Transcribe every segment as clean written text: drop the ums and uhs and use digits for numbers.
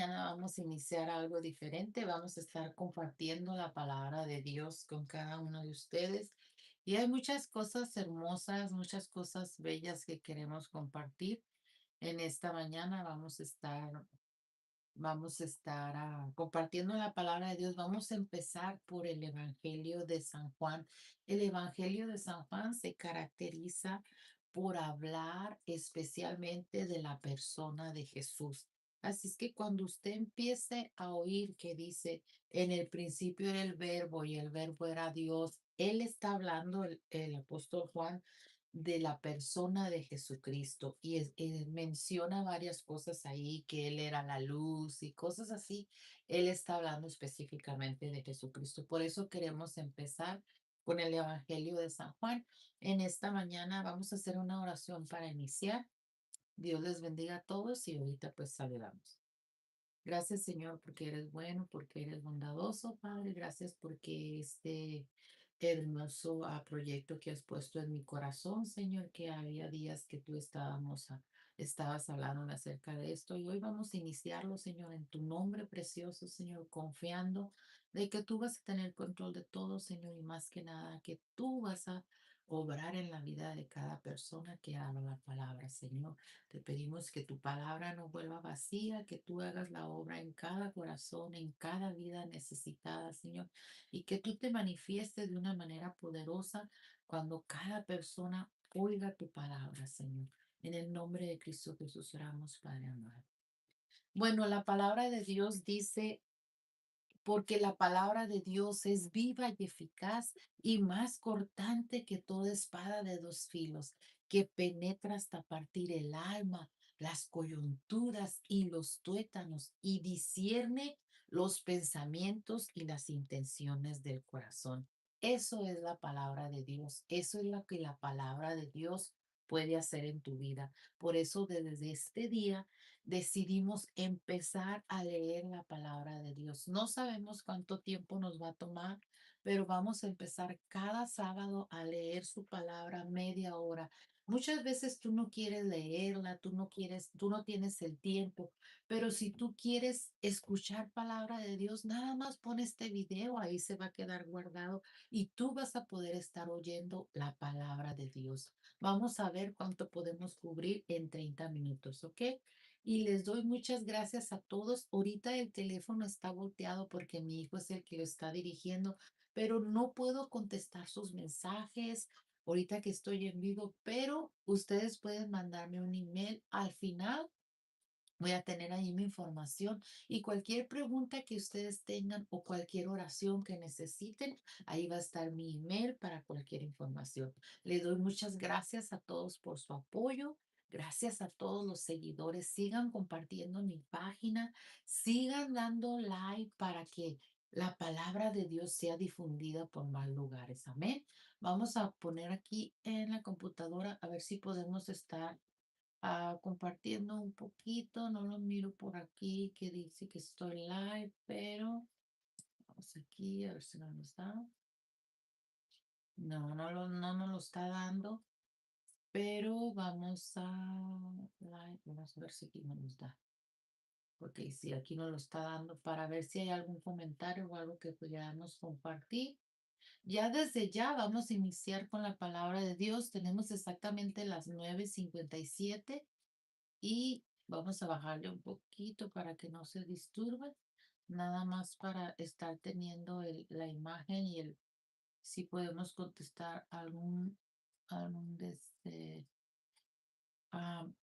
mañana vamos a iniciar algo diferente. Vamos a estar compartiendo la palabra de Dios con cada uno de ustedes. Y hay muchas cosas hermosas, muchas cosas bellas que queremos compartir. En esta mañana vamos a estar compartiendo la palabra de Dios. Vamos a empezar por el Evangelio de San Juan. El Evangelio de San Juan se caracteriza por hablar especialmente de la persona de Jesús. Así es que cuando usted empiece a oír que dice, en el principio era el verbo y el verbo era Dios, él está hablando, el apóstol Juan, de la persona de Jesucristo y menciona varias cosas ahí, que Él era la luz y cosas así. Él está hablando específicamente de Jesucristo. Por eso queremos empezar con el Evangelio de San Juan. En esta mañana vamos a hacer una oración para iniciar. Dios les bendiga a todos y ahorita pues saludamos. Gracias, Señor, porque eres bueno, porque eres bondadoso, Padre. Gracias porque este hermoso proyecto que has puesto en mi corazón, Señor, que había días que tú estabas hablando acerca de esto y hoy vamos a iniciarlo, Señor, en tu nombre precioso, Señor, confiando de que tú vas a tener control de todo, Señor, y más que nada que tú vas a obrar en la vida de cada persona que habla la palabra, Señor. Te pedimos que tu palabra no vuelva vacía, que tú hagas la obra en cada corazón, en cada vida necesitada, Señor, y que tú te manifiestes de una manera poderosa cuando cada persona oiga tu palabra, Señor. En el nombre de Cristo Jesús oramos, Padre amado. Bueno, la palabra de Dios dice porque la palabra de Dios es viva y eficaz y más cortante que toda espada de dos filos, que penetra hasta partir el alma, las coyunturas y los tuétanos, y discierne los pensamientos y las intenciones del corazón. Eso es la palabra de Dios. Eso es lo que la palabra de Dios puede hacer en tu vida. Por eso desde este día decidimos empezar a leer la palabra de Dios. No sabemos cuánto tiempo nos va a tomar, pero vamos a empezar cada sábado a leer su palabra media hora. Muchas veces tú no quieres leerla, tú no tienes el tiempo, pero si tú quieres escuchar palabra de Dios, nada más pon este video, ahí se va a quedar guardado y tú vas a poder estar oyendo la palabra de Dios. Vamos a ver cuánto podemos cubrir en 30 minutos, ¿ok? Y les doy muchas gracias a todos. Ahorita el teléfono está volteado porque mi hijo es el que lo está dirigiendo, pero no puedo contestar sus mensajes ahorita que estoy en vivo, pero ustedes pueden mandarme un email al final. Voy a tener ahí mi información y cualquier pregunta que ustedes tengan o cualquier oración que necesiten, ahí va a estar mi email para cualquier información. Le doy muchas gracias a todos por su apoyo. Gracias a todos los seguidores. Sigan compartiendo mi página. Sigan dando like para que la palabra de Dios sea difundida por más lugares. Amén. Vamos a poner aquí en la computadora a ver si podemos estar compartiendo un poquito. No lo miro por aquí que dice que estoy live, pero vamos aquí a ver si no nos da. No, no nos lo está dando, pero vamos a live. Vamos a ver si aquí no nos da. Porque si aquí no lo está dando para ver si hay algún comentario o algo que pudiéramos compartir. Ya desde ya vamos a iniciar con la palabra de Dios. Tenemos exactamente las 9:57 y vamos a bajarle un poquito para que no se disturbe, nada más para estar teniendo la imagen y si podemos contestar algún de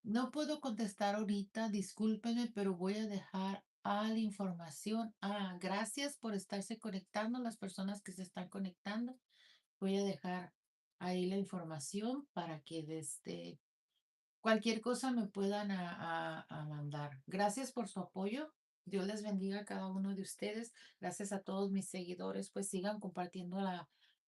no puedo contestar ahorita, discúlpenme, pero voy a dejar la información. Gracias por estarse conectando, las personas que se están conectando. Voy a dejar ahí la información para que desde cualquier cosa me puedan a mandar. Gracias por su apoyo. Dios les bendiga a cada uno de ustedes. Gracias a todos mis seguidores. Pues sigan compartiendo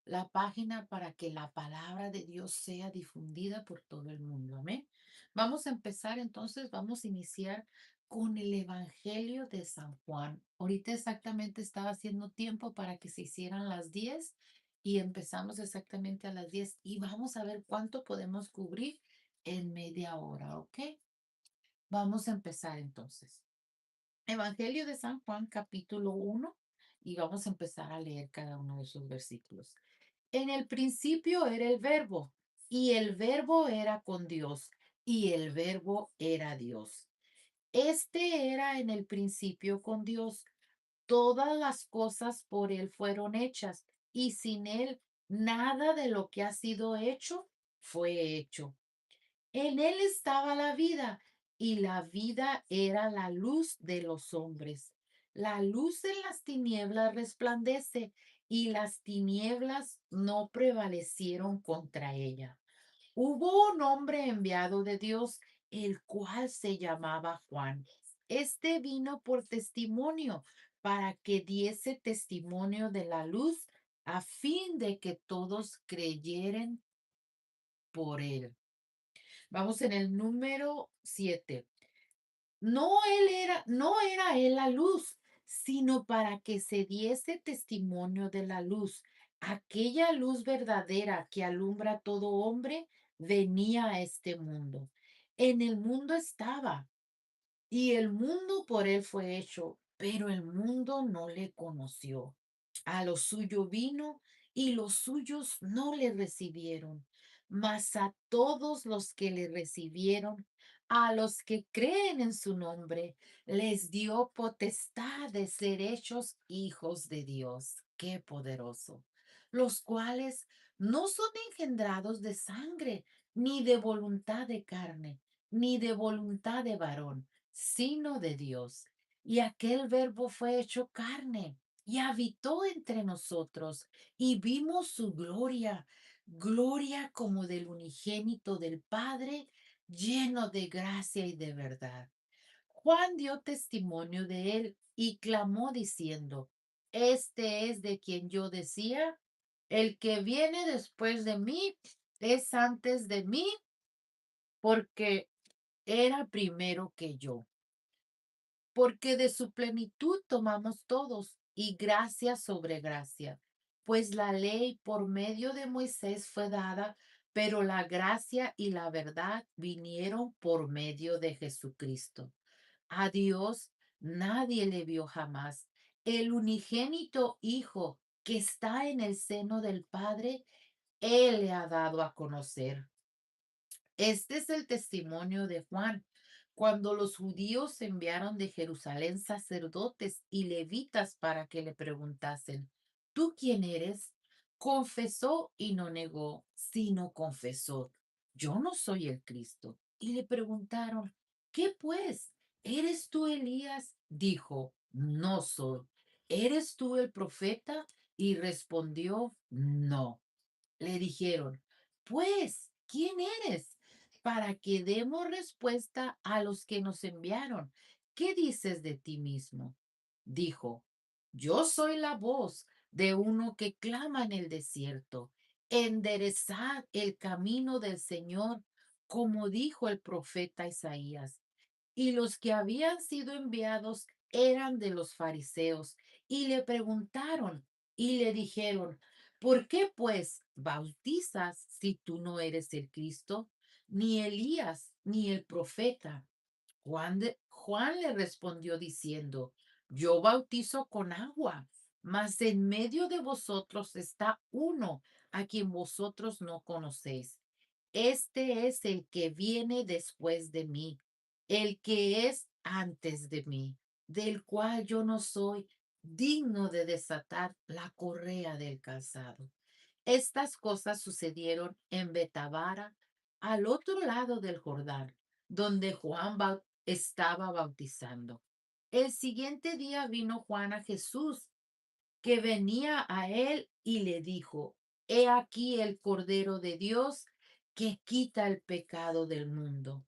la página para que la palabra de Dios sea difundida por todo el mundo. Amén. Vamos a empezar entonces, vamos a iniciar con el Evangelio de San Juan. Ahorita exactamente estaba haciendo tiempo para que se hicieran las 10 y empezamos exactamente a las 10 y vamos a ver cuánto podemos cubrir en media hora, ¿ok? Vamos a empezar entonces. Evangelio de San Juan, capítulo 1, y vamos a empezar a leer cada uno de esos versículos. En el principio era el verbo, y el verbo era con Dios, y el verbo era Dios. Este era en el principio con Dios. Todas las cosas por él fueron hechas, y sin él nada de lo que ha sido hecho fue hecho. En él estaba la vida, y la vida era la luz de los hombres. La luz en las tinieblas resplandece, y las tinieblas no prevalecieron contra ella. Hubo un hombre enviado de Dios, el cual se llamaba Juan. Este vino por testimonio, para que diese testimonio de la luz, a fin de que todos creyeren por él. Vamos en el número 7. No era él la luz, sino para que se diese testimonio de la luz. Aquella luz verdadera que alumbra a todo hombre venía a este mundo. En el mundo estaba, y el mundo por él fue hecho, pero el mundo no le conoció. A lo suyo vino, y los suyos no le recibieron. Mas a todos los que le recibieron, a los que creen en su nombre, les dio potestad de ser hechos hijos de Dios. Qué poderoso. Los cuales no son engendrados de sangre, ni de voluntad de carne, ni de voluntad de varón, sino de Dios. Y aquel verbo fue hecho carne y habitó entre nosotros, y vimos su gloria, gloria como del unigénito del Padre, lleno de gracia y de verdad. Juan dio testimonio de él y clamó diciendo, este es de quien yo decía, el que viene después de mí es antes de mí, porque era primero que yo, porque de su plenitud tomamos todos, y gracia sobre gracia. Pues la ley por medio de Moisés fue dada, pero la gracia y la verdad vinieron por medio de Jesucristo. A Dios nadie le vio jamás. El unigénito Hijo que está en el seno del Padre, Él le ha dado a conocer. Este es el testimonio de Juan. Cuando los judíos enviaron de Jerusalén sacerdotes y levitas para que le preguntasen, ¿tú quién eres? Confesó y no negó, sino confesó, yo no soy el Cristo. Y le preguntaron, ¿qué pues? ¿Eres tú Elías? Dijo, no soy. ¿Eres tú el profeta? Y respondió, no. Le dijeron, pues, ¿quién eres? Para que demos respuesta a los que nos enviaron. ¿Qué dices de ti mismo? Dijo, yo soy la voz de uno que clama en el desierto. Enderezad el camino del Señor, como dijo el profeta Isaías. Y los que habían sido enviados eran de los fariseos, y le preguntaron y le dijeron, ¿por qué pues bautizas si tú no eres el Cristo, ni Elías, ni el profeta? Juan le respondió diciendo, yo bautizo con agua, mas en medio de vosotros está uno a quien vosotros no conocéis. Este es el que viene después de mí, el que es antes de mí, del cual yo no soy digno de desatar la correa del calzado. Estas cosas sucedieron en Betabara, al otro lado del Jordán, donde Juan estaba bautizando. El siguiente día vino Juan a Jesús, que venía a él, y le dijo, he aquí el Cordero de Dios que quita el pecado del mundo.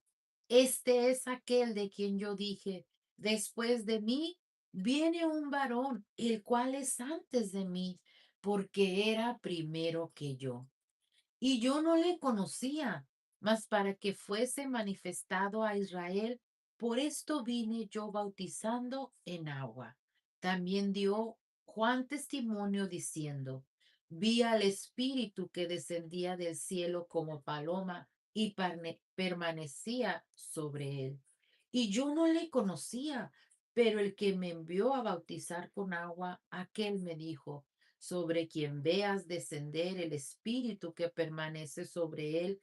Este es aquel de quien yo dije, después de mí viene un varón, el cual es antes de mí, porque era primero que yo. Y yo no le conocía, mas para que fuese manifestado a Israel, por esto vine yo bautizando en agua. También dio Juan testimonio diciendo, vi al Espíritu que descendía del cielo como paloma y permanecía sobre él. Y yo no le conocía, Pero el que me envió a bautizar con agua, aquel me dijo, sobre quien veas descender el Espíritu que permanece sobre él,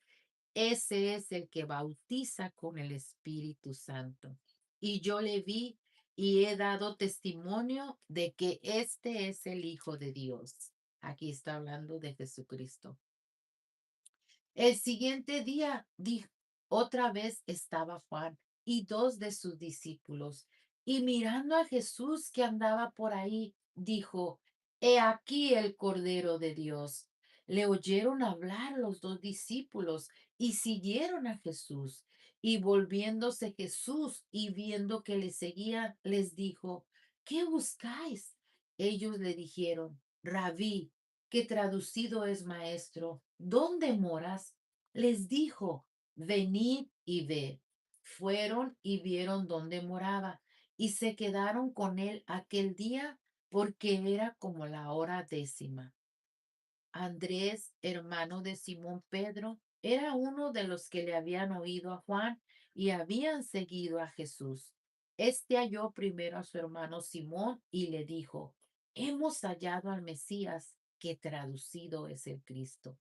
ese es el que bautiza con el Espíritu Santo. Y yo le vi y he dado testimonio de que este es el Hijo de Dios. Aquí está hablando de Jesucristo. El siguiente día, otra vez estaba Juan y dos de sus discípulos, y mirando a Jesús que andaba por ahí, dijo, He aquí el Cordero de Dios. Le oyeron hablar los dos discípulos y siguieron a Jesús. Y volviéndose Jesús y viendo que le seguían, les dijo, ¿qué buscáis? Ellos le dijeron, Rabí, que traducido es maestro, ¿dónde moras? Les dijo, venid y ve. Fueron y vieron dónde moraba y se quedaron con él aquel día porque era como la hora 10. Andrés, hermano de Simón Pedro, era uno de los que le habían oído a Juan y habían seguido a Jesús. Este halló primero a su hermano Simón y le dijo, Hemos hallado al Mesías, que traducido es el Cristo.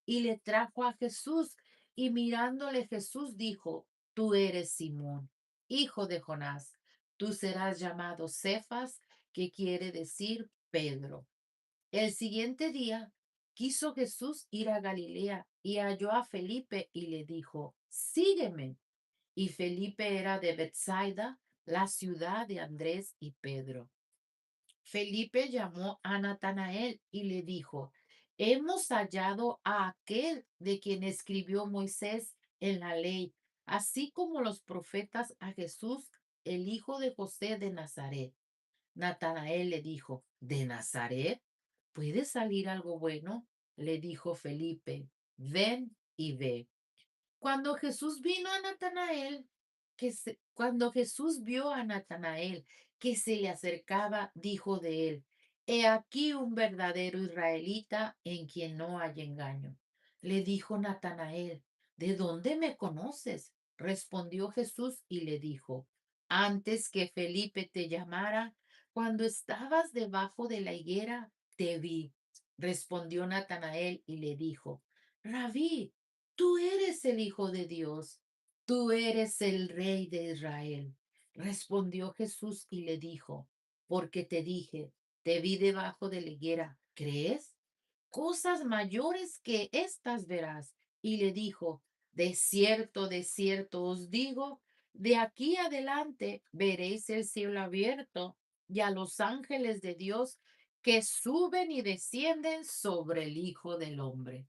Y le trajo a Jesús, y mirándole Jesús dijo, Tú eres Simón, hijo de Jonás, tú serás llamado Cefas, que quiere decir Pedro. El siguiente día quiso Jesús ir a Galilea y halló a Felipe y le dijo, Sígueme. Y Felipe era de Bethsaida, la ciudad de Andrés y Pedro. Felipe llamó a Natanael y le dijo, Hemos hallado a aquel de quien escribió Moisés en la ley, así como los profetas, a Jesús, el hijo de José de Nazaret. Natanael le dijo, ¿de Nazaret? ¿Puede salir algo bueno? Le dijo Felipe, ven y ve. Cuando Jesús vino a Natanael, cuando Jesús vio a Natanael que se le acercaba, dijo de él, He aquí un verdadero israelita en quien no hay engaño. Le dijo Natanael, ¿de dónde me conoces? Respondió Jesús y le dijo, antes que Felipe te llamara, cuando estabas debajo de la higuera, te vi. Respondió Natanael y le dijo, Rabí, tú eres el Hijo de Dios, tú eres el Rey de Israel. Respondió Jesús y le dijo, porque te dije, te vi debajo de la higuera, ¿crees? Cosas mayores que estas verás. Y le dijo, de cierto os digo, de aquí adelante veréis el cielo abierto y a los ángeles de Dios que suben y descienden sobre el Hijo del Hombre.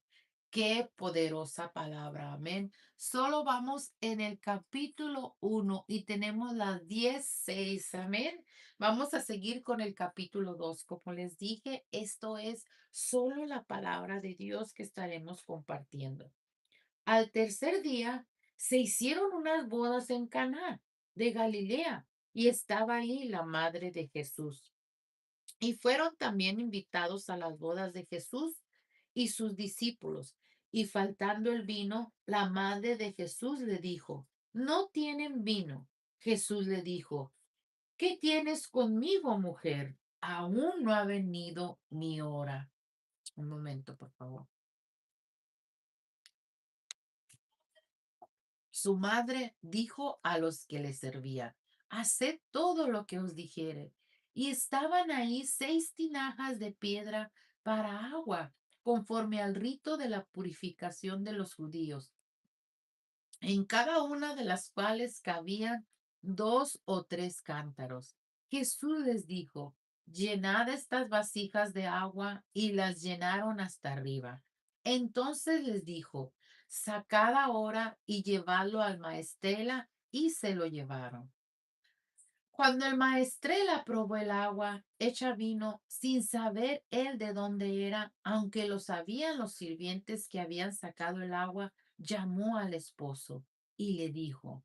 Qué poderosa palabra, amén. Solo vamos en el capítulo 1 y tenemos las 16, amén. Vamos a seguir con el capítulo 2. Como les dije, esto es solo la palabra de Dios que estaremos compartiendo. Al tercer día se hicieron unas bodas en Caná de Galilea y estaba ahí la madre de Jesús. Y fueron también invitados a las bodas de Jesús y sus discípulos. Y faltando el vino, la madre de Jesús le dijo, no tienen vino. Jesús le dijo, ¿qué tienes conmigo, mujer? Aún no ha venido mi hora. Un momento, por favor. Su madre dijo a los que le servían, haced todo lo que os dijere. Y estaban ahí 6 tinajas de piedra para agua, conforme al rito de la purificación de los judíos, en cada una de las cuales cabían 2 o 3 cántaros. Jesús les dijo, llenad estas vasijas de agua, y las llenaron hasta arriba. Entonces les dijo, sacad ahora y llevadlo al maestrela, y se lo llevaron. Cuando el maestrela probó el agua hecha vino, sin saber él de dónde era, aunque lo sabían los sirvientes que habían sacado el agua, llamó al esposo y le dijo,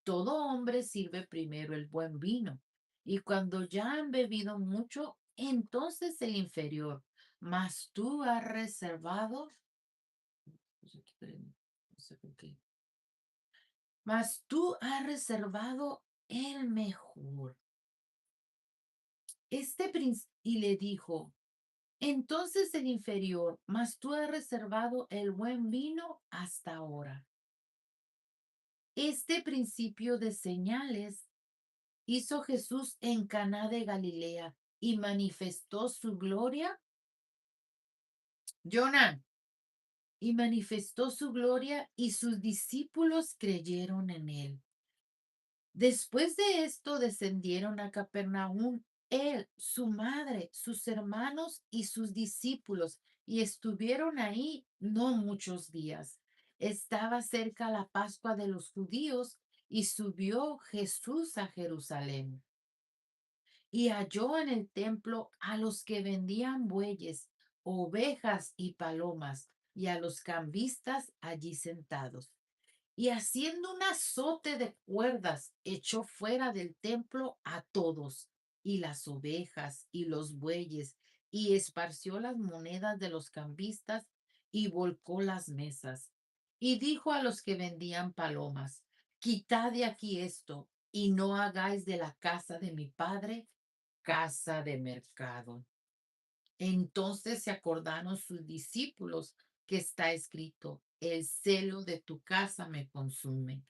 todo hombre sirve primero el buen vino, y cuando ya han bebido mucho, entonces el inferior, mas tú has reservado, no sé por qué, mas tú has reservado el mejor Y le dijo, entonces el inferior, mas tú has reservado el buen vino hasta ahora. Este principio de señales hizo Jesús en Caná de Galilea y manifestó su gloria. Jonah, y manifestó su gloria y sus discípulos creyeron en él. Después de esto descendieron a Capernaum él, su madre, sus hermanos y sus discípulos, y estuvieron ahí no muchos días. Estaba cerca la Pascua de los judíos y subió Jesús a Jerusalén y halló en el templo a los que vendían bueyes, ovejas y palomas, y a los cambistas allí sentados. Y haciendo un azote de cuerdas, echó fuera del templo a todos, y las ovejas y los bueyes, y esparció las monedas de los cambistas, y volcó las mesas. Y dijo a los que vendían palomas, quitad de aquí esto, y no hagáis de la casa de mi padre casa de mercado. Entonces se acordaron sus discípulos que está escrito, el celo de tu casa me consume.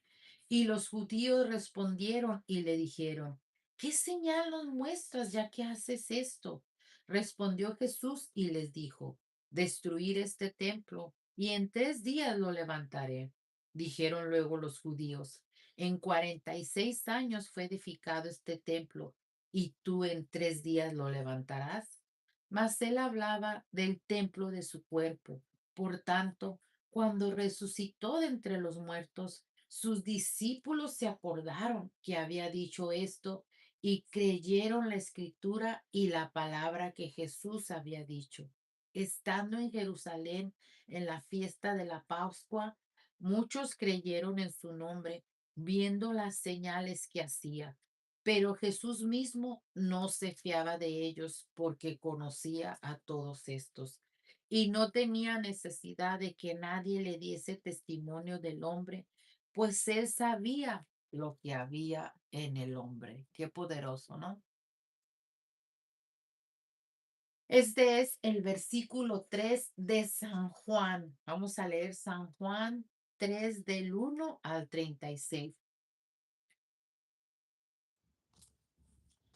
Y los judíos respondieron y le dijeron, ¿qué señal nos muestras ya que haces esto? Respondió Jesús y les dijo, destruir este templo y en 3 días lo levantaré. Dijeron luego los judíos, en 46 años fue edificado este templo y tú en 3 días lo levantarás. Mas él hablaba del templo de su cuerpo. Por tanto, cuando resucitó de entre los muertos, sus discípulos se acordaron que había dicho esto y creyeron la escritura y la palabra que Jesús había dicho. Estando en Jerusalén en la fiesta de la Pascua, muchos creyeron en su nombre, viendo las señales que hacía. Pero Jesús mismo no se fiaba de ellos porque conocía a todos estos y no tenía necesidad de que nadie le diese testimonio del hombre, pues él sabía lo que había en el hombre. Qué poderoso, ¿no? Este es el versículo 3 de San Juan. Vamos a leer San Juan 3 del 1 al 36.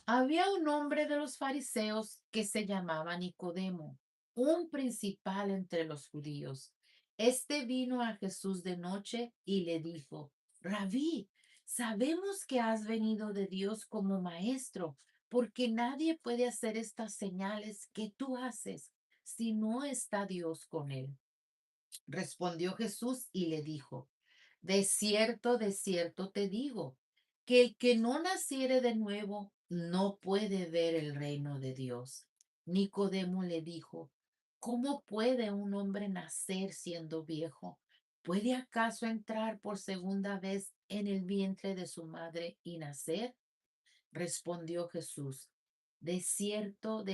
Había un hombre de los fariseos que se llamaba Nicodemo, un principal entre los judíos. Este vino a Jesús de noche y le dijo, Rabí, sabemos que has venido de Dios como maestro, porque nadie puede hacer estas señales que tú haces si no está Dios con él. Respondió Jesús y le dijo, de cierto te digo, que el que no naciere de nuevo no puede ver el reino de Dios. Nicodemo le dijo, ¿cómo puede un hombre nacer siendo viejo? ¿Puede acaso entrar por segunda vez en el vientre de su madre y nacer? Respondió Jesús, de cierto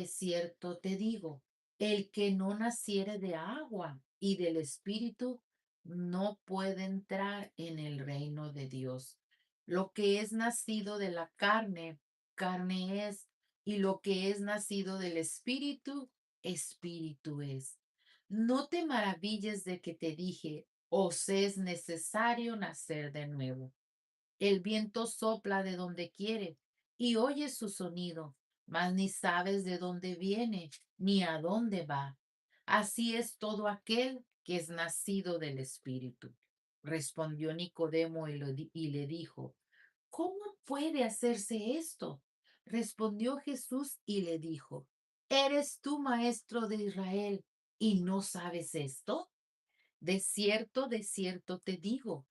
te digo, el que no naciere de agua y del Espíritu no puede entrar en el reino de Dios. Lo que es nacido de la carne, carne es, y lo que es nacido del Espíritu, Espíritu es. No te maravilles de que te dije, os es necesario nacer de nuevo. El viento sopla de donde quiere y oyes su sonido, mas ni sabes de dónde viene ni a dónde va. Así es todo aquel que es nacido del Espíritu. Respondió Nicodemo y le dijo, ¿cómo puede hacerse esto? Respondió Jesús y le dijo, ¿eres tú maestro de Israel y no sabes esto? De cierto te digo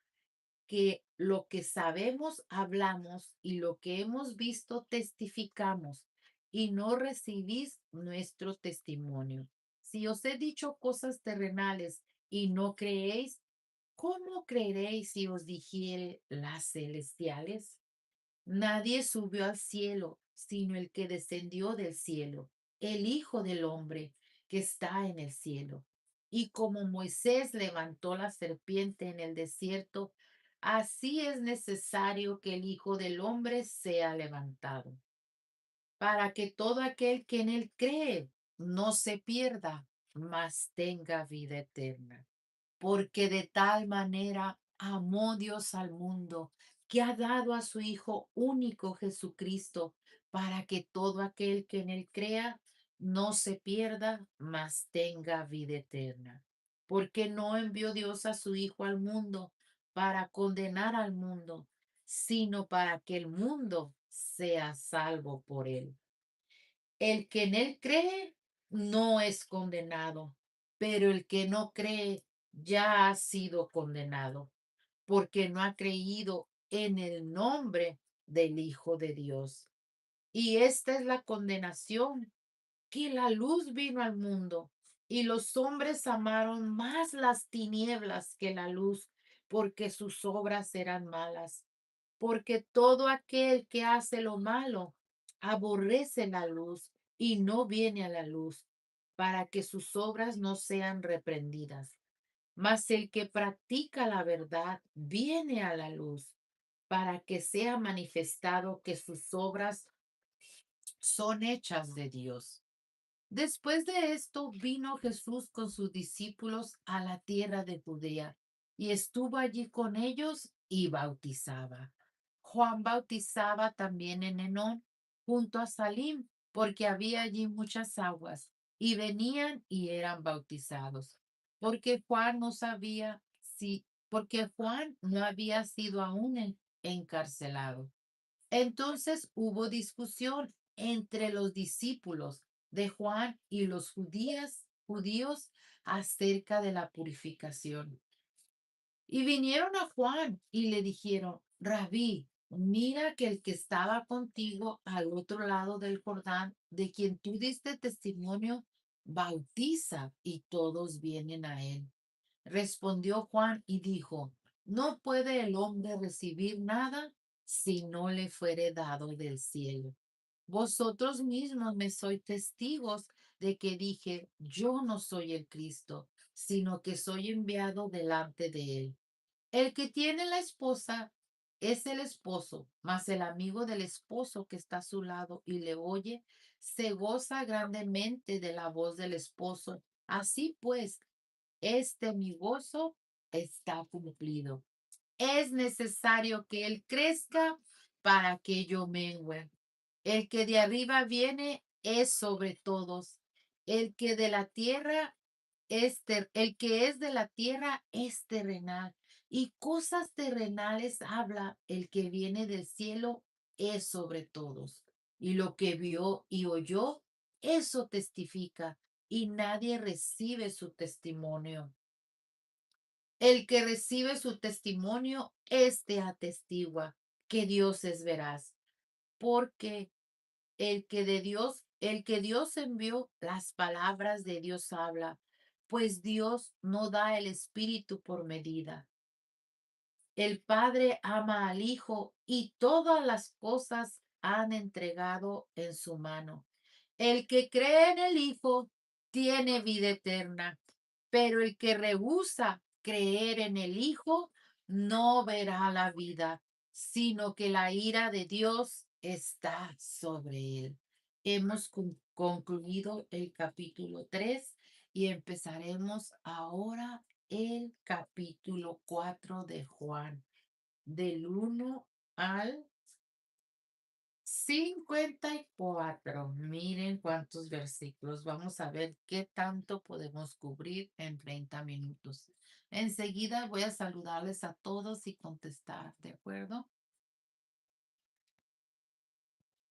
que lo que sabemos hablamos y lo que hemos visto testificamos y no recibís nuestro testimonio. Si os he dicho cosas terrenales y no creéis, ¿cómo creeréis si os dijere las celestiales? Nadie subió al cielo, sino el que descendió del cielo, el Hijo del Hombre que está en el cielo. Y como Moisés levantó la serpiente en el desierto, así es necesario que el Hijo del Hombre sea levantado, para que todo aquel que en él cree no se pierda, mas tenga vida eterna. Porque de tal manera amó Dios al mundo, que ha dado a su Hijo único Jesucristo, para que todo aquel que en él crea no se pierda, mas tenga vida eterna. Porque no envió Dios a su Hijo al mundo para condenar al mundo, sino para que el mundo sea salvo por él. El que en él cree no es condenado, pero el que no cree ya ha sido condenado, porque no ha creído en el nombre del Hijo de Dios. Y esta es la condenación, que la luz vino al mundo y los hombres amaron más las tinieblas que la luz, porque sus obras eran malas. Porque todo aquel que hace lo malo aborrece la luz y no viene a la luz, para que sus obras no sean reprendidas. Mas el que practica la verdad viene a la luz, para que sea manifestado que sus obras son hechas de Dios. Después de esto vino Jesús con sus discípulos a la tierra de Judea y estuvo allí con ellos y bautizaba. Juan bautizaba también en Enón, junto a Salim, porque había allí muchas aguas, y venían y eran bautizados. Porque Juan no sabía si, porque Juan no había sido aún encarcelado. Entonces hubo discusión entre los discípulos de Juan y los judíos acerca de la purificación. Y vinieron a Juan y le dijeron, Rabí, mira que el que estaba contigo al otro lado del Jordán, de quien tú diste testimonio, bautiza y todos vienen a él. Respondió Juan y dijo, no puede el hombre recibir nada si no le fuere dado del cielo. Vosotros mismos me sois testigos de que dije, yo no soy el Cristo, sino que soy enviado delante de él. El que tiene la esposa es el esposo, mas el amigo del esposo que está a su lado y le oye, se goza grandemente de la voz del esposo. Así pues, este mi gozo está cumplido. Es necesario que él crezca para que yo mengüe. El que de arriba viene es sobre todos. El que de la tierra el que es de la tierra es terrenal. Y cosas terrenales habla el que viene del cielo es sobre todos. Y lo que vio y oyó, eso testifica. Y nadie recibe su testimonio. El que recibe su testimonio, este atestigua que Dios es veraz, porque el que Dios envió, las palabras de Dios habla, pues Dios no da el espíritu por medida. El Padre ama al Hijo y todas las cosas han entregado en su mano. El que cree en el Hijo tiene vida eterna, pero el que rehúsa creer en el Hijo no verá la vida, sino que la ira de Dios está sobre él. Hemos concluido el capítulo 3 y empezaremos ahora el capítulo 4 de Juan, del 1 al 54. Miren cuántos versículos. Vamos a ver qué tanto podemos cubrir en 30 minutos. Enseguida voy a saludarles a todos y contestar, ¿de acuerdo?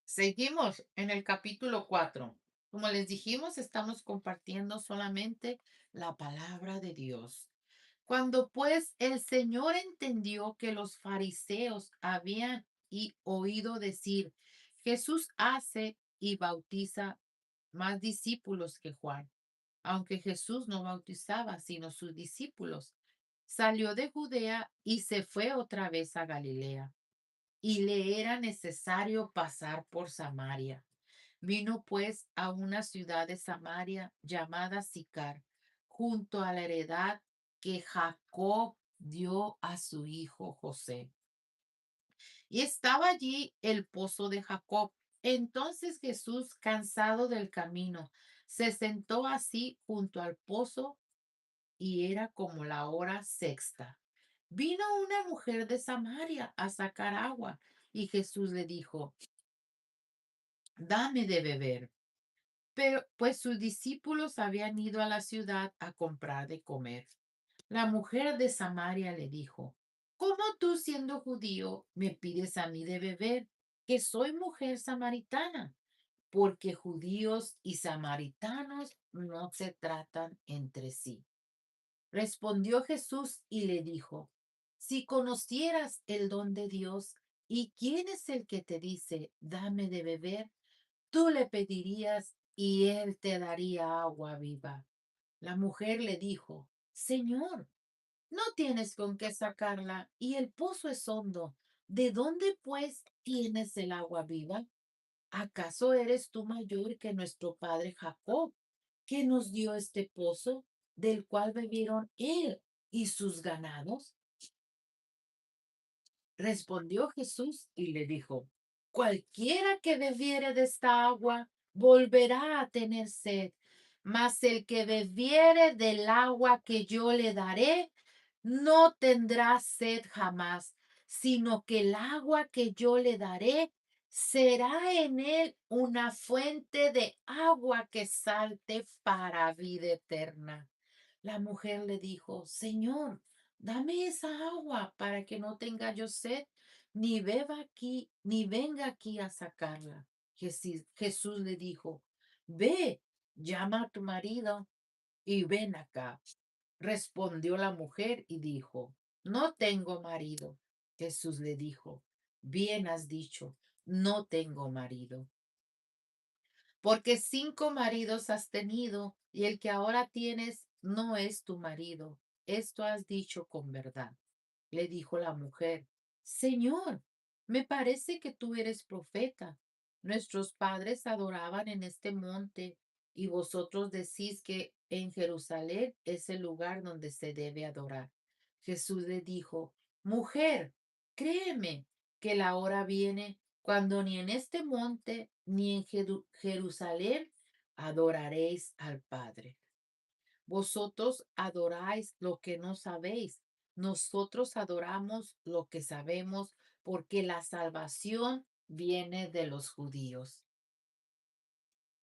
Seguimos en el capítulo 4. Como les dijimos, estamos compartiendo solamente la palabra de Dios. Cuando pues el Señor entendió que los fariseos habían oído decir, Jesús hace y bautiza más discípulos que Juan, aunque Jesús no bautizaba, sino sus discípulos, salió de Judea y se fue otra vez a Galilea. Y le era necesario pasar por Samaria. Vino pues a una ciudad de Samaria llamada Sicar, junto a la heredad que Jacob dio a su hijo José. Y estaba allí el pozo de Jacob. Entonces Jesús, cansado del camino, se sentó así junto al pozo y era como la hora sexta. Vino una mujer de Samaria a sacar agua y Jesús le dijo, dame de beber. Pero pues sus discípulos habían ido a la ciudad a comprar de comer. La mujer de Samaria le dijo, ¿cómo tú siendo judío me pides a mí de beber, que soy mujer samaritana? Porque judíos y samaritanos no se tratan entre sí. Respondió Jesús y le dijo, si conocieras el don de Dios y quién es el que te dice, dame de beber, tú le pedirías y él te daría agua viva. La mujer le dijo, Señor, no tienes con qué sacarla y el pozo es hondo. ¿De dónde pues tienes el agua viva? ¿Acaso eres tú mayor que nuestro padre Jacob, que nos dio este pozo, del cual bebieron él y sus ganados? Respondió Jesús y le dijo, cualquiera que bebiere de esta agua volverá a tener sed, mas el que bebiere del agua que yo le daré no tendrá sed jamás, sino que el agua que yo le daré será en él una fuente de agua que salte para vida eterna. La mujer le dijo, Señor, dame esa agua para que no tenga yo sed, ni beba aquí, ni venga aquí a sacarla. Jesús le dijo, ve, llama a tu marido y ven acá. Respondió la mujer y dijo, no tengo marido. Jesús le dijo, bien has dicho, no tengo marido, porque 5 maridos has tenido y el que ahora tienes no es tu marido. Esto has dicho con verdad. Le dijo la mujer, Señor, me parece que tú eres profeta. Nuestros padres adoraban en este monte y vosotros decís que en Jerusalén es el lugar donde se debe adorar. Jesús le dijo, mujer, créeme que la hora viene cuando ni en este monte ni en Jerusalén adoraréis al Padre. Vosotros adoráis lo que no sabéis. Nosotros adoramos lo que sabemos porque la salvación viene de los judíos.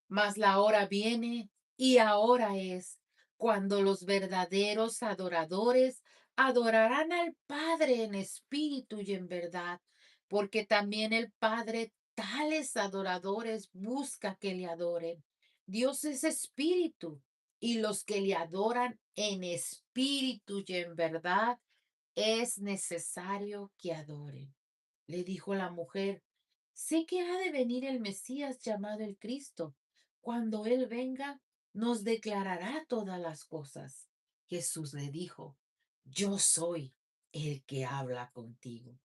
Mas la hora viene y ahora es cuando los verdaderos adoradores adorarán al Padre en espíritu y en verdad, porque también el Padre tales adoradores busca que le adoren. Dios es espíritu y los que le adoran en espíritu y en verdad es necesario que adoren. Le dijo la mujer, sé que ha de venir el Mesías llamado el Cristo. Cuando Él venga, nos declarará todas las cosas. Jesús le dijo, yo soy el que habla contigo.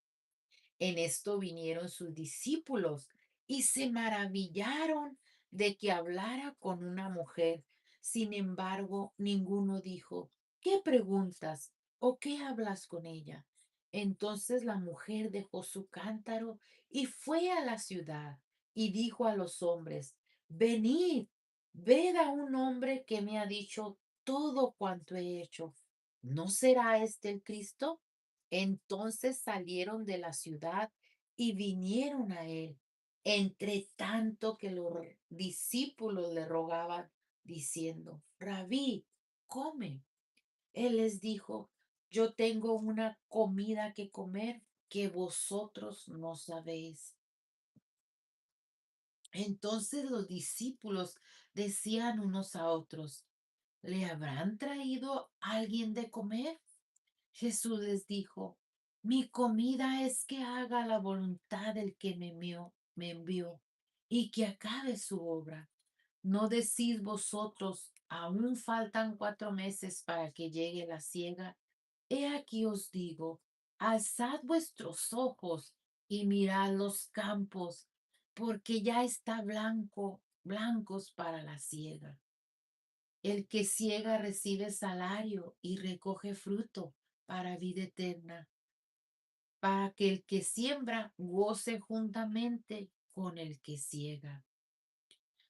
En esto vinieron sus discípulos y se maravillaron de que hablara con una mujer. Sin embargo, ninguno dijo, ¿qué preguntas o qué hablas con ella? Entonces la mujer dejó su cántaro y fue a la ciudad y dijo a los hombres, venid, ved a un hombre que me ha dicho todo cuanto he hecho. ¿No será este el Cristo? Entonces salieron de la ciudad y vinieron a él, entre tanto que los discípulos le rogaban, diciendo, Rabí, come. Él les dijo, yo tengo una comida que comer que vosotros no sabéis. Entonces los discípulos decían unos a otros, ¿le habrán traído alguien de comer? Jesús les dijo, mi comida es que haga la voluntad del que me envió y que acabe su obra. ¿No decís vosotros, aún faltan 4 meses para que llegue la siega? He aquí os digo, alzad vuestros ojos y mirad los campos, porque ya está blancos para la siega. El que ciega recibe salario y recoge fruto para vida eterna, para que el que siembra goce juntamente con el que ciega.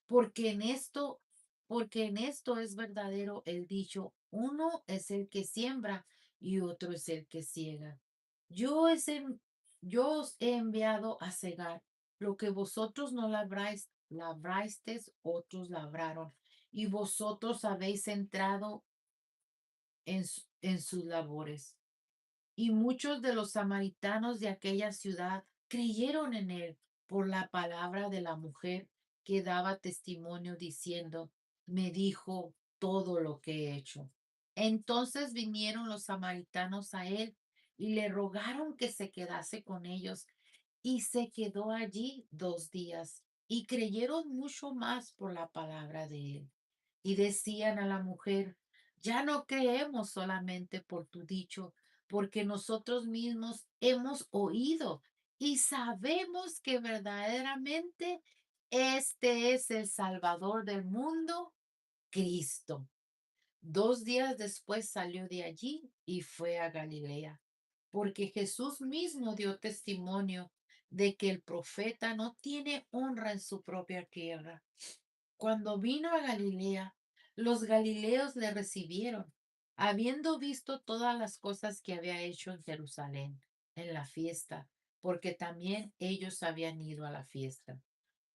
Porque en esto, porque en esto es verdadero el dicho, uno es el que siembra y otro es el que ciega. Yo, es en- yo os he enviado a cegar lo que vosotros no labrasteis, otros labraron, y vosotros habéis entrado en sus labores. Y muchos de los samaritanos de aquella ciudad creyeron en él por la palabra de la mujer que daba testimonio diciendo, me dijo todo lo que he hecho. Entonces vinieron los samaritanos a él y le rogaron que se quedase con ellos y se quedó allí 2 días y creyeron mucho más por la palabra de él. Y decían a la mujer, ya no creemos solamente por tu dicho, porque nosotros mismos hemos oído y sabemos que verdaderamente este es el Salvador del mundo, Cristo. 2 días después salió de allí y fue a Galilea, porque Jesús mismo dio testimonio de que el profeta no tiene honra en su propia tierra. Cuando vino a Galilea, los galileos le recibieron, habiendo visto todas las cosas que había hecho en Jerusalén, en la fiesta, porque también ellos habían ido a la fiesta.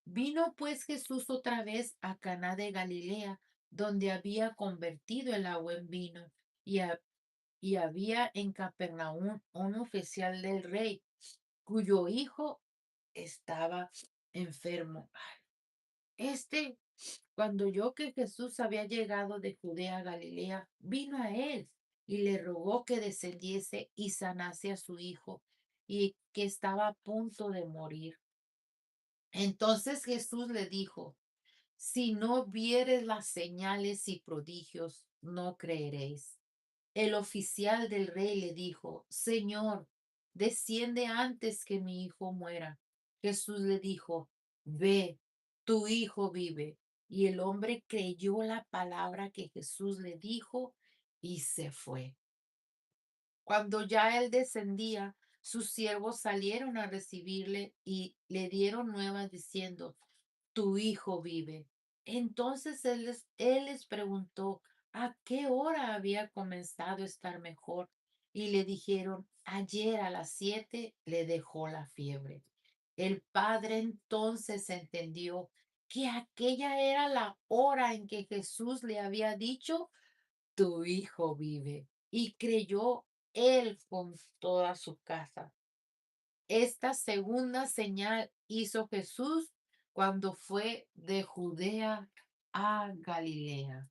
Vino pues Jesús otra vez a Caná de Galilea, donde había convertido el agua en vino, y, y había en Capernaum un oficial del rey, cuyo hijo estaba enfermo. Este, cuando oyó que Jesús había llegado de Judea a Galilea, vino a él y le rogó que descendiese y sanase a su hijo, y que estaba a punto de morir. Entonces Jesús le dijo, si no vieres las señales y prodigios, no creeréis. El oficial del rey le dijo, Señor, desciende antes que mi hijo muera. Jesús le dijo, ve, tu hijo vive. Y el hombre creyó la palabra que Jesús le dijo y se fue. Cuando ya él descendía, sus siervos salieron a recibirle y le dieron nuevas diciendo, tu hijo vive. Entonces él les preguntó a qué hora había comenzado a estar mejor y le dijeron, ayer a las 7 le dejó la fiebre. El padre entonces entendió que aquella era la hora en que Jesús le había dicho, tu hijo vive. Y creyó él con toda su casa. Esta segunda señal hizo Jesús cuando fue de Judea a Galilea.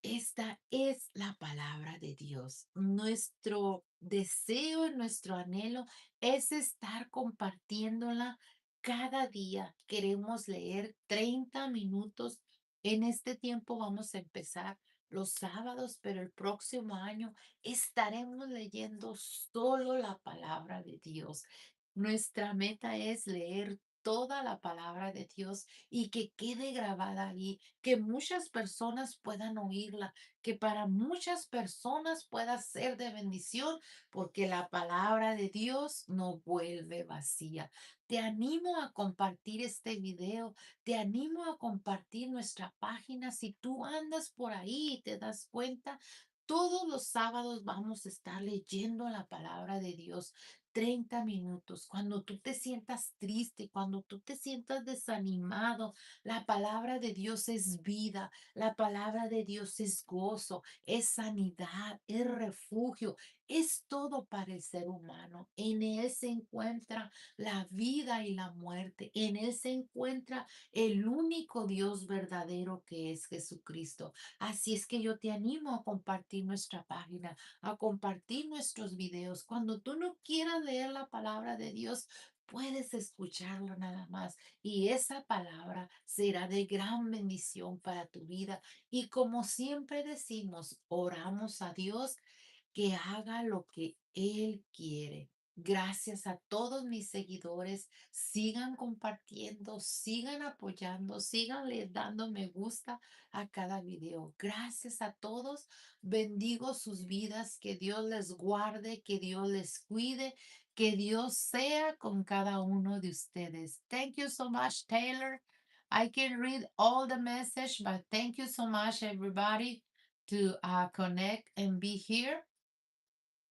Esta es la palabra de Dios. Nuestro deseo, nuestro anhelo es estar compartiéndola cada día. Queremos leer 30 minutos. En este tiempo vamos a empezar los sábados, pero el próximo año estaremos leyendo solo la palabra de Dios. Nuestra meta es leer toda la palabra de Dios y que quede grabada ahí, que muchas personas puedan oírla, que para muchas personas pueda ser de bendición, porque la palabra de Dios no vuelve vacía. Te animo a compartir este video, te animo a compartir nuestra página. Si tú andas por ahí y te das cuenta, todos los sábados vamos a estar leyendo la palabra de Dios. 30 minutos, cuando tú te sientas triste, cuando tú te sientas desanimado, la palabra de Dios es vida, la palabra de Dios es gozo, es sanidad, es refugio, es todo para el ser humano. En Él se encuentra la vida y la muerte. En Él se encuentra el único Dios verdadero que es Jesucristo. Así es que yo te animo a compartir nuestra página, a compartir nuestros videos. Cuando tú no quieras leer la palabra de Dios, puedes escucharlo nada más y esa palabra será de gran bendición para tu vida. Y como siempre decimos, oramos a Dios que haga lo que Él quiere. Gracias a todos mis seguidores. Sigan compartiendo, sigan apoyando, síganle dando me gusta a cada video. Gracias a todos. Bendigo sus vidas. Que Dios les guarde, que Dios les cuide, Que Dios sea con cada uno de ustedes. Thank you so much, Taylor. I can read all the message, but thank you so much, everybody, to connect and be here.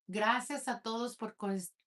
Gracias a todos por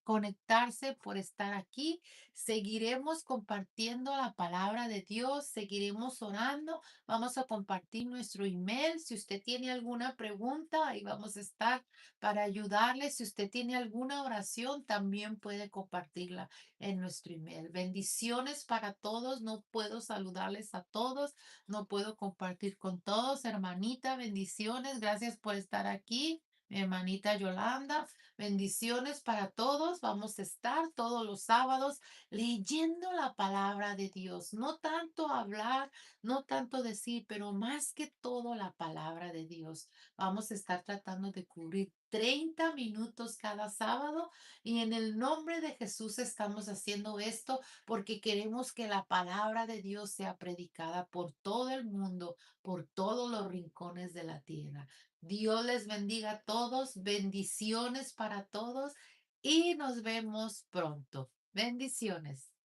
conectarse, por estar aquí. Seguiremos compartiendo la palabra de Dios, seguiremos orando. Vamos a compartir nuestro email. Si usted tiene alguna pregunta, ahí vamos a estar para ayudarle. Si usted tiene alguna oración, también puede compartirla en nuestro email. Bendiciones para todos. No puedo saludarles a todos, no puedo compartir con todos. Hermanita, bendiciones. Gracias por estar aquí. Mi hermanita Yolanda. Bendiciones para todos. Vamos a estar todos los sábados leyendo la palabra de Dios. No tanto hablar, no tanto decir, pero más que todo la palabra de Dios. Vamos a estar tratando de cubrir 30 minutos cada sábado y en el nombre de Jesús estamos haciendo esto porque queremos que la palabra de Dios sea predicada por todo el mundo, por todos los rincones de la tierra. Dios les bendiga a todos, bendiciones para todos y nos vemos pronto. Bendiciones.